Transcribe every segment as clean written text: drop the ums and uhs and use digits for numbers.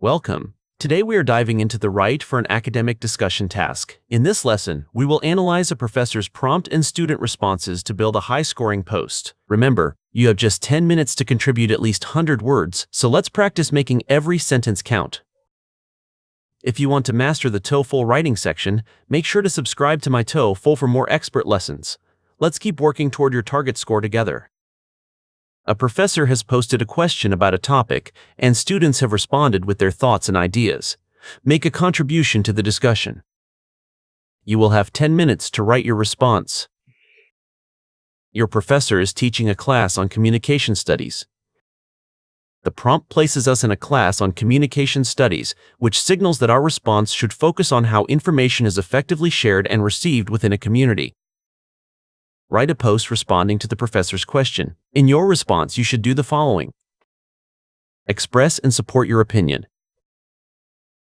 Welcome. Today we are diving into the right for an academic discussion task. In this lesson, we will analyze a professor's prompt and student responses to build a high-scoring post. Remember, you have just 10 minutes to contribute at least 100 words, so let's practice making every sentence count. If you want to master the TOEFL writing section, make sure to subscribe to myTOEFL for more expert lessons. Let's keep working toward your target score together. A professor has posted a question about a topic, and students have responded with their thoughts and ideas. Make a contribution to the discussion. You will have 10 minutes to write your response. Your professor is teaching a class on communication studies. The prompt places us in a class on communication studies, which signals that our response should focus on how information is effectively shared and received within a community. Write a post responding to the professor's question. In your response, you should do the following. Express and support your opinion.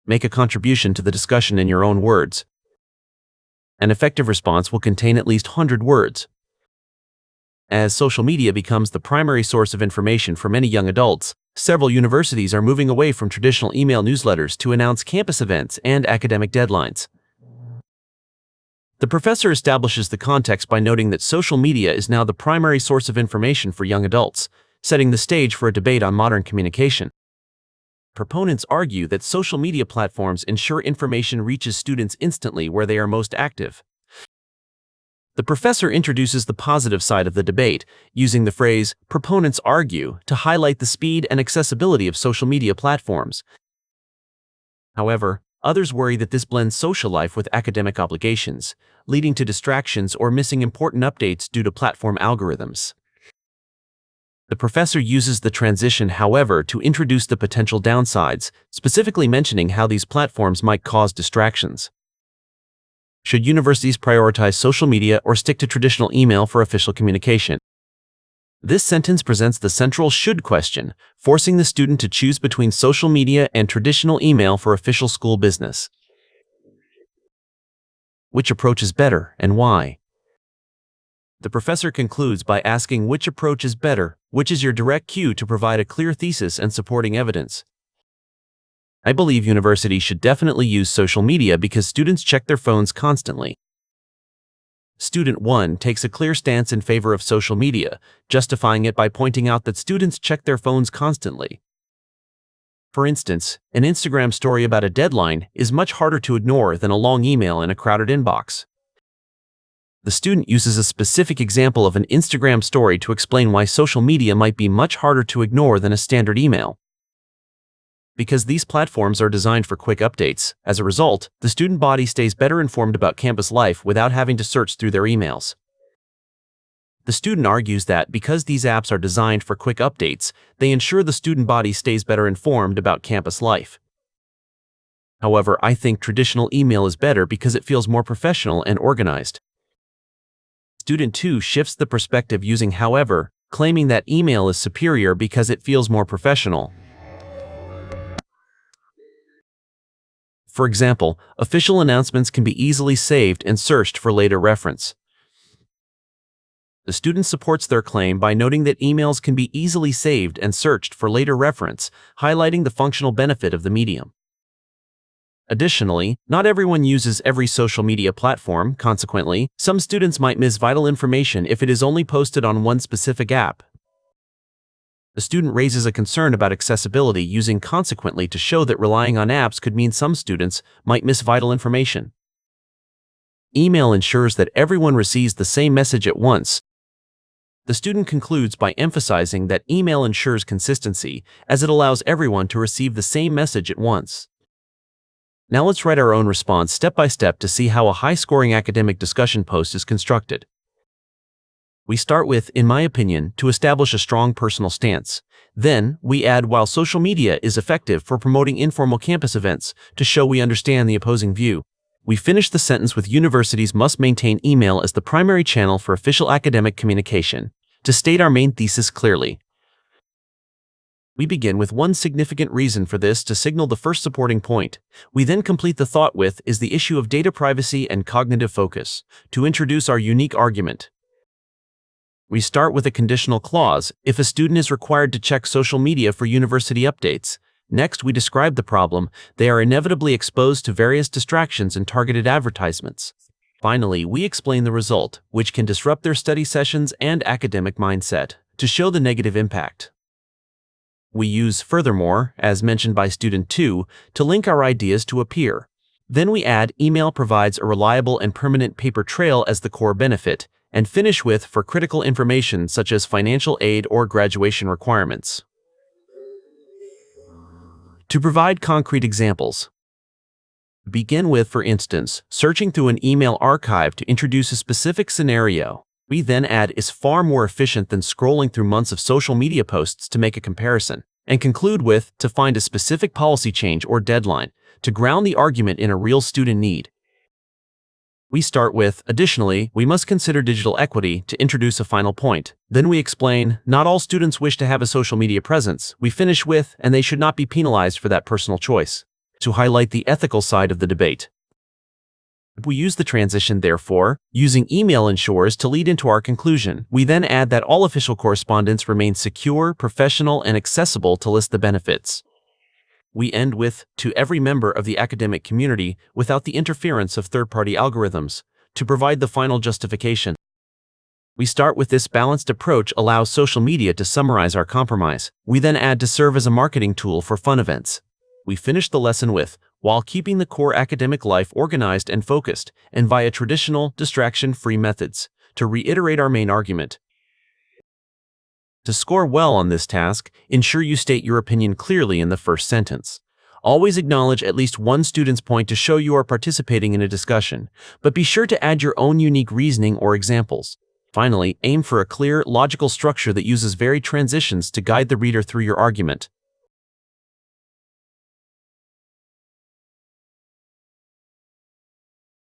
Make a contribution to the discussion in your own words. An effective response will contain at least 100 words. As social media becomes the primary source of information for many young adults, several universities are moving away from traditional email newsletters to announce campus events and academic deadlines. The professor establishes the context by noting that social media is now the primary source of information for young adults, setting the stage for a debate on modern communication. Proponents argue that social media platforms ensure information reaches students instantly where they are most active. The professor introduces the positive side of the debate, using the phrase, "proponents argue," to highlight the speed and accessibility of social media platforms. However, others worry that this blends social life with academic obligations, leading to distractions or missing important updates due to platform algorithms. The professor uses the transition, however, to introduce the potential downsides, specifically mentioning how these platforms might cause distractions. Should universities prioritize social media or stick to traditional email for official communication? This sentence presents the central should question, forcing the student to choose between social media and traditional email for official school business. Which approach is better and why? The professor concludes by asking which approach is better, which is your direct cue to provide a clear thesis and supporting evidence. I believe universities should definitely use social media because students check their phones constantly. Student 1 takes a clear stance in favor of social media, justifying it by pointing out that students check their phones constantly. For instance, an Instagram story about a deadline is much harder to ignore than a long email in a crowded inbox. The student uses a specific example of an Instagram story to explain why social media might be much harder to ignore than a standard email. Because these platforms are designed for quick updates, as a result, the student body stays better informed about campus life without having to search through their emails. The student argues that because these apps are designed for quick updates, they ensure the student body stays better informed about campus life. However, I think traditional email is better because it feels more professional and organized. Student 2 shifts the perspective using however, claiming that email is superior because it feels more professional. For example, official announcements can be easily saved and searched for later reference. The student supports their claim by noting that emails can be easily saved and searched for later reference, highlighting the functional benefit of the medium. Additionally, not everyone uses every social media platform. Consequently, some students might miss vital information if it is only posted on one specific app. The student raises a concern about accessibility, using consequently to show that relying on apps could mean some students might miss vital information. Email ensures that everyone receives the same message at once. The student concludes by emphasizing that email ensures consistency, as it allows everyone to receive the same message at once. Now let's write our own response step by step to see how a high-scoring academic discussion post is constructed. We start with, in my opinion, to establish a strong personal stance. Then, we add, while social media is effective for promoting informal campus events, to show we understand the opposing view. We finish the sentence with universities must maintain email as the primary channel for official academic communication, to state our main thesis clearly. We begin with one significant reason for this to signal the first supporting point. We then complete the thought with, is the issue of data privacy and cognitive focus, to introduce our unique argument. We start with a conditional clause. If a student is required to check social media for university updates, Next, we describe the problem. They are inevitably exposed to various distractions and targeted advertisements. Finally, we explain the result, which can disrupt their study sessions and academic mindset, to show the negative impact. We use furthermore, as mentioned by student 2, to link our ideas to a peer. Then we add email provides a reliable and permanent paper trail as the core benefit, and finish with for critical information such as financial aid or graduation requirements. To provide concrete examples, begin with, for instance, searching through an email archive to introduce a specific scenario. We then add is far more efficient than scrolling through months of social media posts to make a comparison, and conclude with to find a specific policy change or deadline, to ground the argument in a real student need. We start with, additionally, we must consider digital equity to introduce a final point. Then we explain, not all students wish to have a social media presence. We finish with, and they should not be penalized for that personal choice, to highlight the ethical side of the debate. We use the transition, therefore, using email ensures to lead into our conclusion. We then add that all official correspondence remains secure, professional, and accessible to list the benefits. We end with, to every member of the academic community without the interference of third-party algorithms, to provide the final justification. We start with this balanced approach allows social media to summarize our compromise. We then add to serve as a marketing tool for fun events. We finish the lesson with, while keeping the core academic life organized and focused, and via traditional, distraction-free methods, to reiterate our main argument. To score well on this task, ensure you state your opinion clearly in the first sentence. Always acknowledge at least one student's point to show you are participating in a discussion, but be sure to add your own unique reasoning or examples. Finally, aim for a clear, logical structure that uses varied transitions to guide the reader through your argument.